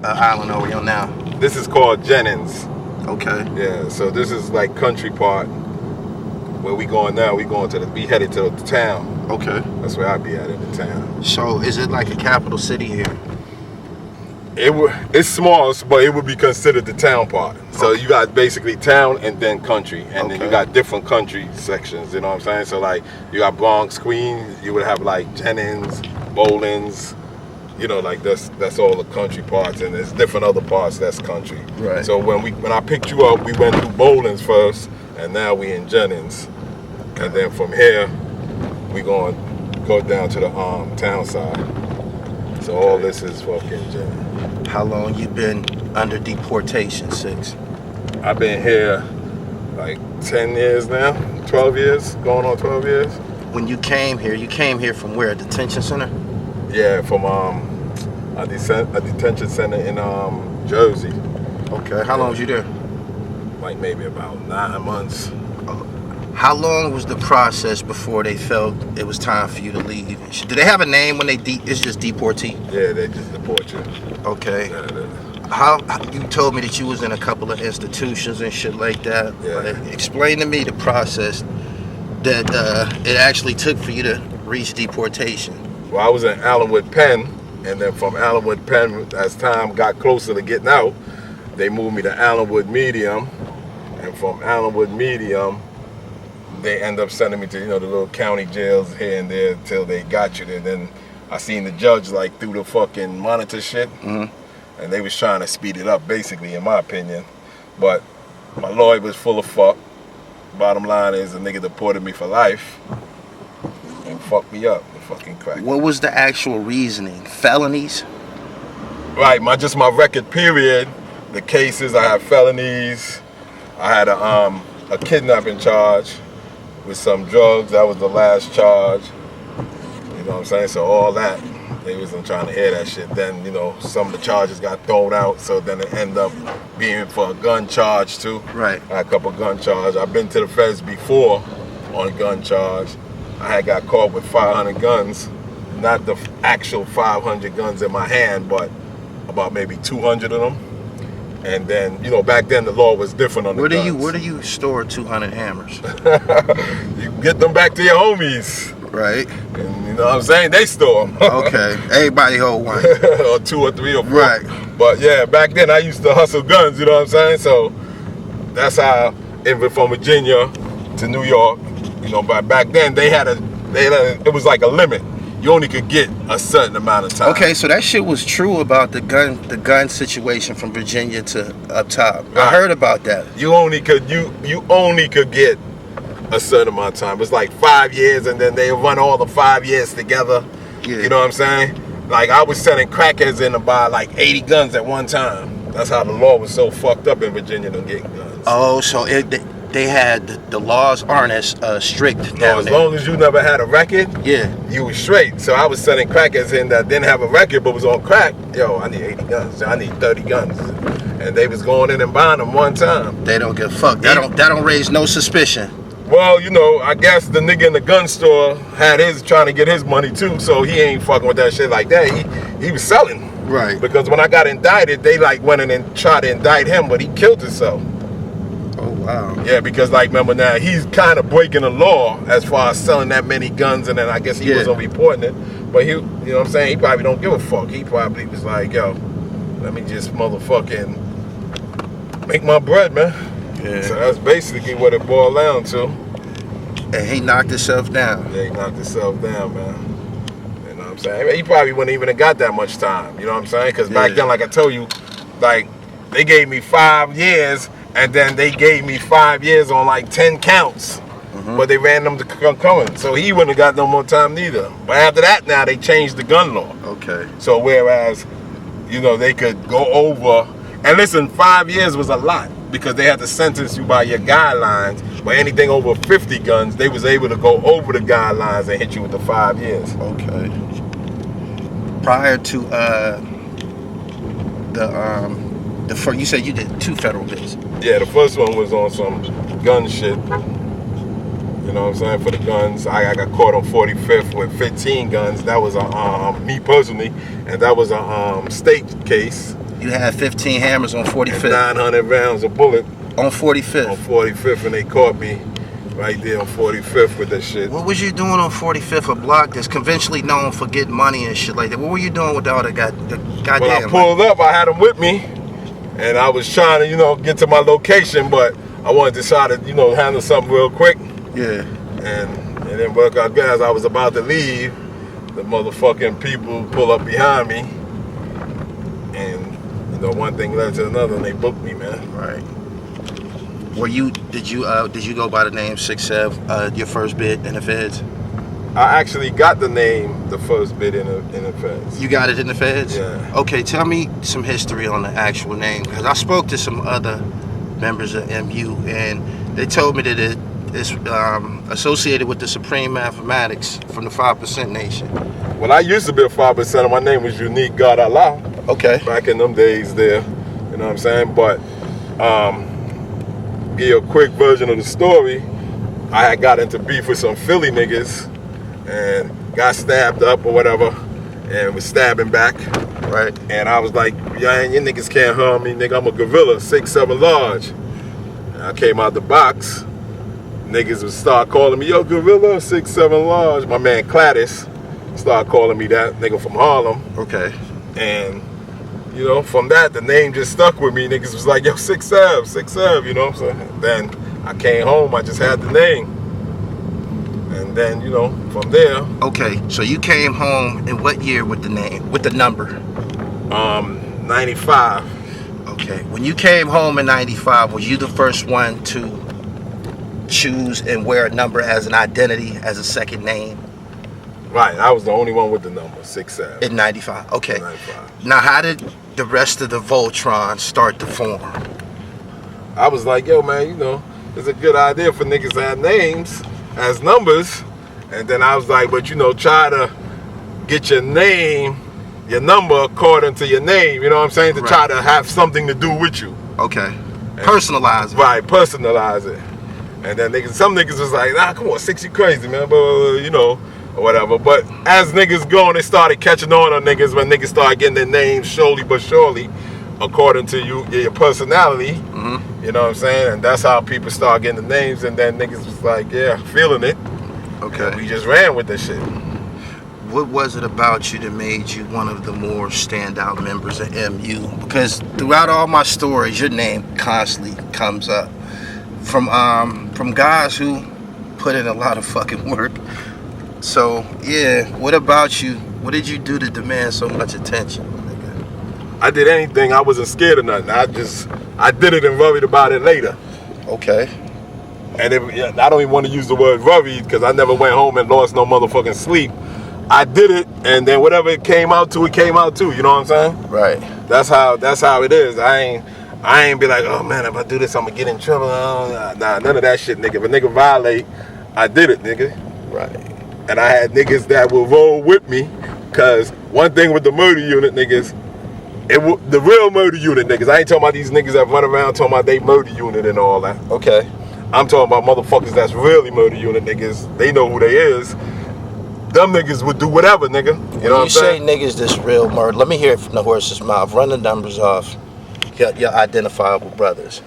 island are we on now? This is called Jennings. Okay. Yeah, so this is like country part. Where we going now? We headed to the town. Okay. That's where I be at in the town. So is it like a capital city here? It's small, but it would be considered the town part. So you got basically town and then country, and then you got different country sections. You know what I'm saying? So like you got Bronx, Queens. You would have like Jennings, Bowlins. You know, like that's all the country parts, and there's different other parts that's country. Right. So when I picked you up, we went through Bowlins first, and now we in Jennings, and then from here we go down to the town side. So all this is fucking Jennings. How long you been under deportation, Six? I've been here like 10 years now, 12 years, going on 12 years. When you came here from where? A detention center? Yeah, from a detention center in Jersey. Okay, how long was you there? Like maybe about 9 months. How long was the process before they felt it was time for you to leave? Do they have a name when it's just deportee? Yeah, they just deport you. Okay. Yeah, How you told me that you was in a couple of institutions and shit like that. Yeah. Like, explain to me the process that it actually took for you to reach deportation. Well, I was in Allenwood Penn, and then from Allenwood Penn, as time got closer to getting out, they moved me to Allenwood Medium, and from Allenwood Medium, they end up sending me to, the little county jails here and there till they got you there. Then I seen the judge like through the fucking monitor shit, and they was trying to speed it up, basically, in my opinion. But my lawyer was full of fuck. Bottom line is, the nigga deported me for life and fucked me up and fucking cracked. What was the actual reasoning? Felonies? Right, my record period. The cases, I had felonies. I had a kidnapping charge with some drugs. That was the last charge. You know what I'm saying? So all that, they wasn't trying to hear that shit. Then, some of the charges got thrown out, so then it ended up being for a gun charge too. Right. I had a couple gun charges. I've been to the feds before on a gun charge. I had got caught with 500 guns. Not the actual 500 guns in my hand, but about maybe 200 of them. And then, back then the law was different on the guns. Where do you store 200 hammers? You get them back to your homies. Right. And you know what I'm saying? They store them. Okay. Everybody hold one. Or 2 or 3 or 4. Right. But yeah, back then I used to hustle guns, you know what I'm saying? So that's how I went from Virginia to New York. But back then it was like a limit. You only could get a certain amount of time. Okay, so that shit was true about the gun situation from Virginia to up top. Right. I heard about that. You only could get a certain amount of time. It was like 5 years, and then they run all the 5 years together. Yeah. You know what I'm saying? Like I was selling crackheads in to buy like 80 guns at one time. That's how the law was so fucked up in Virginia to get guns. Oh, so they had the laws aren't as strict down No, as there. long as you never had a record, Yeah. you was straight. So I was selling crackheads in that didn't have a record but was on crack. Yo, I need 80 guns. I need 30 guns. And they was going in and buying them one time. They don't give a fuck. That don't raise no suspicion. Well, I guess the nigga in the gun store had trying to get his money too, so he ain't fucking with that shit like that. He was selling. Right. Because when I got indicted, they went in and tried to indict him, but he killed himself. Oh wow. Yeah, because remember now, he's kind of breaking the law as far as selling that many guns, and then I guess he wasn't reporting it. But he, you know what I'm saying, he probably don't give a fuck. He probably was like, yo, let me just motherfucking make my bread, man. Yeah. So that's basically what it boiled down to. And he knocked himself down. Yeah, he knocked himself down, man. You know what I'm saying? He probably wouldn't even have got that much time. You know what I'm saying? Because back then, like I told you, they gave me 5 years, and then they gave me 5 years on like 10 counts. But they ran them to concurrent. So he wouldn't have got no more time neither. But after that, now they changed the gun law. Okay. So whereas, they could go over, and listen, 5 years was a lot because they had to sentence you by your guidelines. But anything over 50 guns, they was able to go over the guidelines and hit you with the 5 years. Okay. Prior to you said you did 2 federal bits. Yeah, the first one was on some gun shit. You know what I'm saying? For the guns, I got caught on 45th with 15 guns. That was me personally, and that was a state case. You had 15 hammers on 45th. 900 rounds of bullet. On 45th. On 45th, and they caught me right there on 45th with that shit. What was you doing on 45th, a block that's conventionally known for getting money and shit like that? What were you doing with all the goddamn? When I pulled up, I had them with me, and I was trying to, you know, get to my location, but I wanted to try to, you know, handle something real quick. Yeah. And then, but as I was about to leave, the motherfucking people pull up behind me, and you know, one thing led to another, and they booked me, man. Right. Did you go by the name Six-Sev, your first bid in the feds? I actually got the name, the first bid in the feds. You got it in the feds? Yeah. Okay, tell me some history on the actual name, because I spoke to some other members of MU, and they told me that it's associated with the supreme mathematics from the 5% Nation. Well, I used to be a 5%, and my name was Unique God Allah. Okay. Back in them days there, you know what I'm saying? But, give you a quick version of the story. I had got into beef with some Philly niggas and got stabbed up or whatever and was stabbing back. Right. And I was like, yeah, you niggas can't harm me, nigga. I'm a gorilla, 6'7" large. And I came out the box. Niggas would start calling me, yo, gorilla, 6'7" large. My man Cladis started calling me that, nigga from Harlem. Okay. And you know, from that, the name just stuck with me. Niggas was like, yo, Six-Sev, you know what I'm saying? Then I came home, I just had the name. And then, you know, from there. Okay, so you came home in what year with the name, with the number? 95. Okay, when you came home in 95, was you the first one to choose and wear a number as an identity, as a second name? Right, I was the only one with the number, Six-Sev. In 95, okay. 95. Now, how did the rest of the Voltron start to form? I was like, yo, man, you know, it's a good idea for niggas to have names as numbers. And then I was like, but, you know, try to get your name, your number according to your name, you know what I'm saying? To try to have something to do with you. Okay. Personalize it. Right, personalize it. And then some niggas was like, nah, come on, 60 crazy, man, but, you know, or whatever. But as niggas go, they started catching on niggas when niggas started getting their names slowly but surely according to your personality. Mm-hmm. You know what I'm saying? And that's how people start getting the names, and then niggas was like, yeah, feeling it. Okay. And we just ran with this shit. What was it about you that made you one of the more standout members of MU? Because throughout all my stories, your name constantly comes up from guys who put in a lot of fucking work. So, yeah, what about you? What did you do to demand so much attention? I did anything. I wasn't scared of nothing. I did it and worried about it later. Okay. And I don't even want to use the word worried because I never went home and lost no motherfucking sleep. I did it, and then whatever it came out to, you know what I'm saying? Right. That's how it is. I ain't be like, oh man, if I do this, I'm gonna get in trouble. Nah, none of that shit, nigga. If a nigga violate, I did it, nigga. Right. And I had niggas that will roll with me, cause one thing with the murder unit niggas, the real murder unit niggas, I ain't talking about these niggas that run around talking about they murder unit and all that. Okay. I'm talking about motherfuckers that's really murder unit niggas. They know who they is. Them niggas would do whatever, nigga. You know what I'm saying? When you say niggas this real murder, let me hear it from the horse's mouth. Run the numbers off. Your identifiable brothers.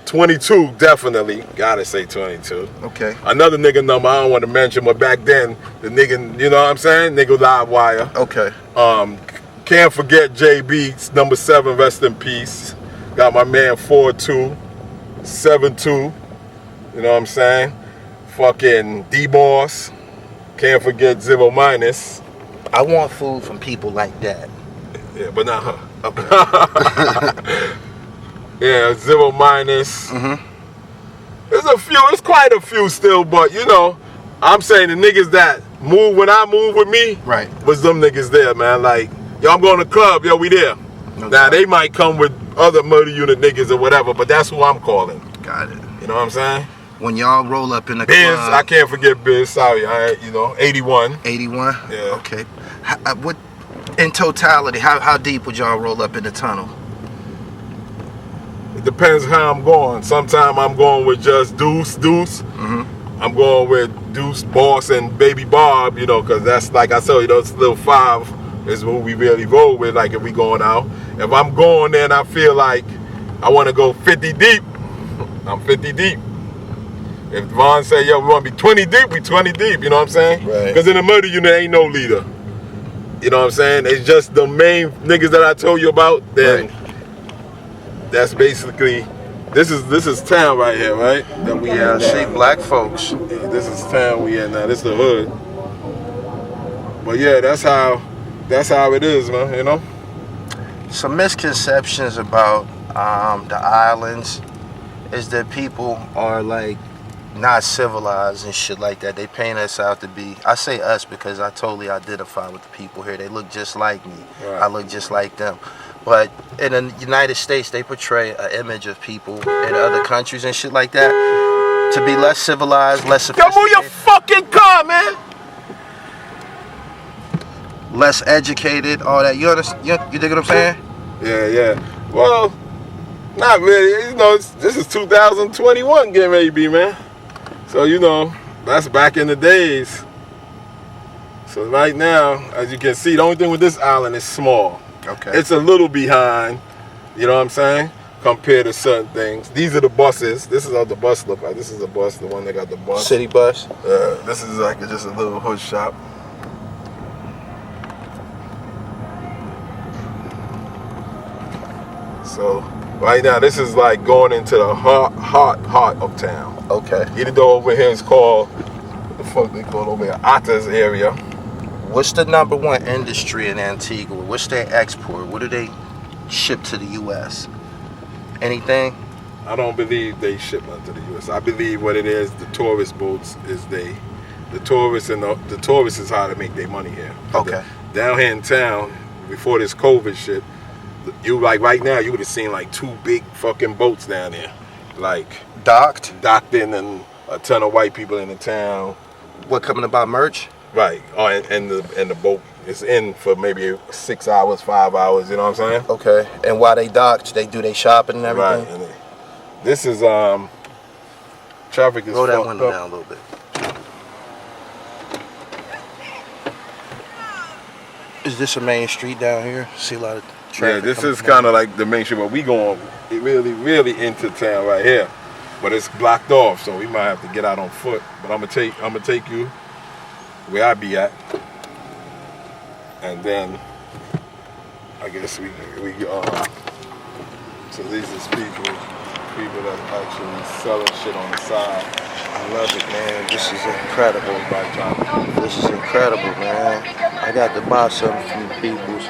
22, definitely. Gotta say 22. Okay. Another nigga number I don't want to mention, but back then, the nigga, you know what I'm saying? Nigga live wire. Okay. Can't forget J Beats, number 7, rest in peace. Got my man 4-2, 7-2. You know what I'm saying? Fucking D-Boss. Can't forget 0 minus. I want food from people like that. Yeah, but not her. Okay. Yeah, 0 minus. Mm-hmm. It's quite a few still, but you know, I'm saying the niggas that move when I move with me, right, was them niggas there, man. Like, yo, I'm going to the club, yo, we there. Okay. Now, they might come with other murder unit niggas or whatever, but that's who I'm calling. Got it. You know what I'm saying? When y'all roll up in the Biz, club. I can't forget Biz, sorry, you know, 81. 81? Yeah. Okay. What, in totality, how deep would y'all roll up in the tunnel? It depends how I'm going. Sometimes I'm going with just Deuce. Mm-hmm. I'm going with Deuce, Boss, and Baby Bob, you know, because that's, like I told you, those little 5 is who we really roll with. Like if we going out, if I'm going there and I feel like I want to go 50 deep, I'm 50 deep. If Vaughn say, yo, we want to be 20 deep, we 20 deep, you know what I'm saying? Right. Because in the murder unit, ain't no leader. You know what I'm saying? It's just the main niggas that I told you about, then that's basically, this is town right here, right? That we Yeah, in see, now. black folks. Yeah, this is town we in now. This is the hood. But yeah, that's how it is, man, you know? Some misconceptions about the islands is that people are like not civilized and shit like that. They paint us out to be, I say us because I totally identify with the people here. They look just like me. Right. I look just like them. But in the United States, they portray an image of people in other countries and shit like that to be less civilized, less sophisticated. Yo, move your fucking car, man! Less educated, all that. You understand? You dig what I'm saying? Yeah. Well, not really. You know, this is 2021 getting ready to be, man. So, you know, that's back in the days. So right now, as you can see, the only thing with this island is small. Okay. It's a little behind, you know what I'm saying, compared to certain things. These are the buses. This is how the bus look like. This is the bus, the one that got the bus. City bus. This is like just a little hood shop. So right now, this is like going into the heart of town. Okay. Even though over here is called, what the fuck they call over here, Otters area. What's the #1 industry in Antigua? What's their export? What do they ship to the U.S.? Anything? I don't believe they ship onto the U.S. I believe what it is, the tourist boats is the tourists and the tourists is how to make their money here. Okay. Down here in town, before this COVID shit, you like right now, you would have seen like 2 big fucking boats down there, like Docked? docked in, and a ton of white people in the town. What, coming about merch? Right. Oh, and the boat is in for maybe 6 hours, 5 hours. You know what I'm saying? Okay. And while they docked, they do their shopping and everything? Right. And this is traffic is Roll that fucked window up. down a little bit. Is this a main street down here? See a lot of traffic. Yeah, this coming is from kind of like the main street, but we going really into town right here. But it's blocked off, so we might have to get out on foot. But I'm gonna take you where I be at, and then I guess we so these is people that are actually selling shit on the side. I love it, man. This is incredible. This is incredible, man. I got to buy something from the peoples.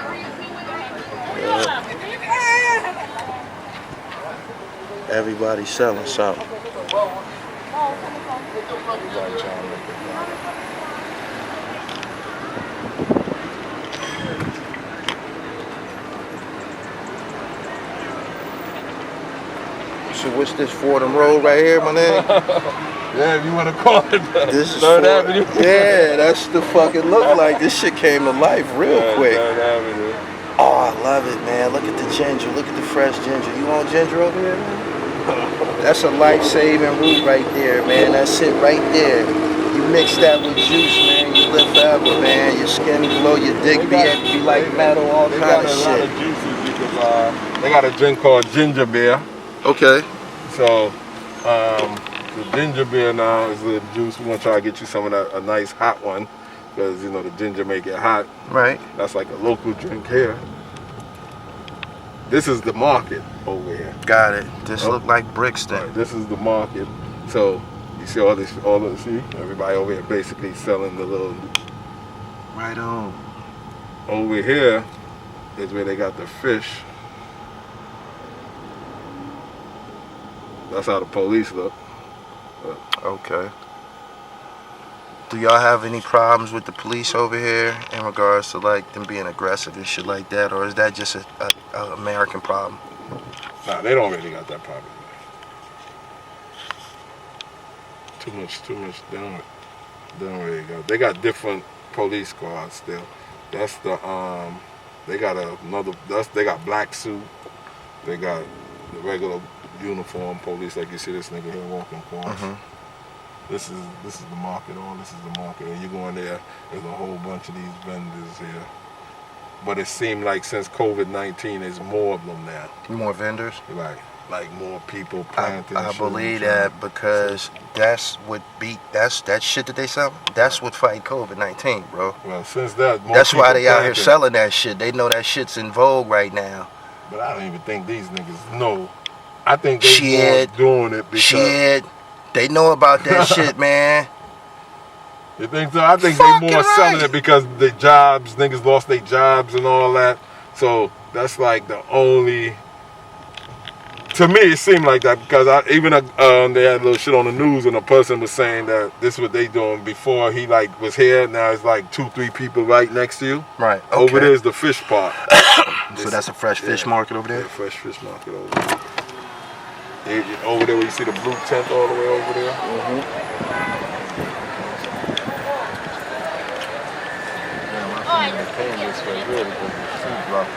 Everybody's selling something. Everybody trying to make it money. So what's this Fordham Road right here, my nigga? Yeah, if you want to call it that. This is Third Avenue. Yeah, that's the fucking look like. This shit came to life real quick. Third Avenue. Oh, I love it, man. Look at the ginger. Look at the fresh ginger. You want ginger over here, man? That's a life-saving root right there, man. That's it right there. You mix that with juice, man. You live forever, man. Your skin glow, your dick be like metal, all kind of shit. They got a lot of juices because they got a drink called ginger beer. Okay. So, the ginger beer now is the juice. We're gonna try to get you some of that, a nice hot one, because you know the ginger make it hot. Right. That's like a local drink here. This is the market over here. Got it. This look like Brixton. Right, this is the market. So you see see everybody over here basically selling the little. Right on. Over here is where they got the fish. That's how the police look. Okay. Do y'all have any problems with the police over here in regards to like them being aggressive and shit like that, or is that just a American problem? Nah, they don't really got that problem. Too much. They don't really got. They got different police squads still. That's the They got they got black suit. They got the regular uniform police, like you see this nigga here walking across. This is the market. All this is the market. And you go in there, there's a whole bunch of these vendors here. but it seemed like since COVID-19, there's more of them now. More vendors? Right. Like more people planting. I believe that because that's that shit that they sell. That's what fight COVID-19, bro. Well, since that, more that's why they out here planting. selling that shit. They know that shit's in vogue right now. But I don't even think these niggas know. I think they more doing it because they know about that shit, man. You think so? I think they more selling it because the jobs, niggas lost their jobs and all that. So that's like the only. To me, it seemed like that because they had a little shit on the news and a person was saying that this is what they doing before he like was here. Now it's like 2-3 people right next to you. Right. Okay. Over there is the fish park. So that's a fresh fish market over there. Yeah, fresh fish market over there. Over there where you see the blue tent all the way over there. I'm paying this right here because the sea blocked.